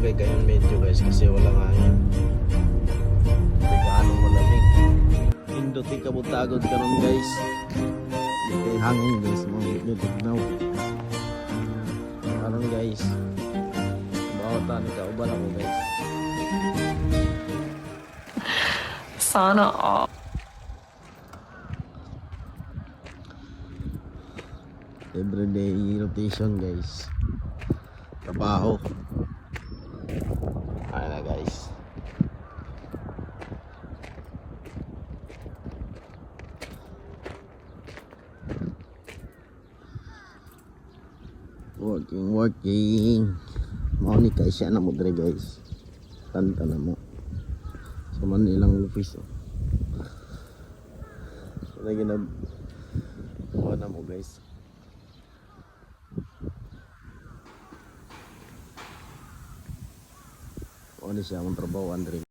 dire kayo medyo guys kasi walang hangin. Ganong malamig. Indot kabutagod karon guys. Di kay hangin guys mo now. Karon guys. Bawatan ka uban ako guys. Sana all. Everyday rotation guys. Trabaho. Ayan na guys. Working. Mau ni kay siya na mo dre guys. Tanta na mo. Sa Manilang office. Lagi na na mo guys. Ano siya ang trabaho Andre.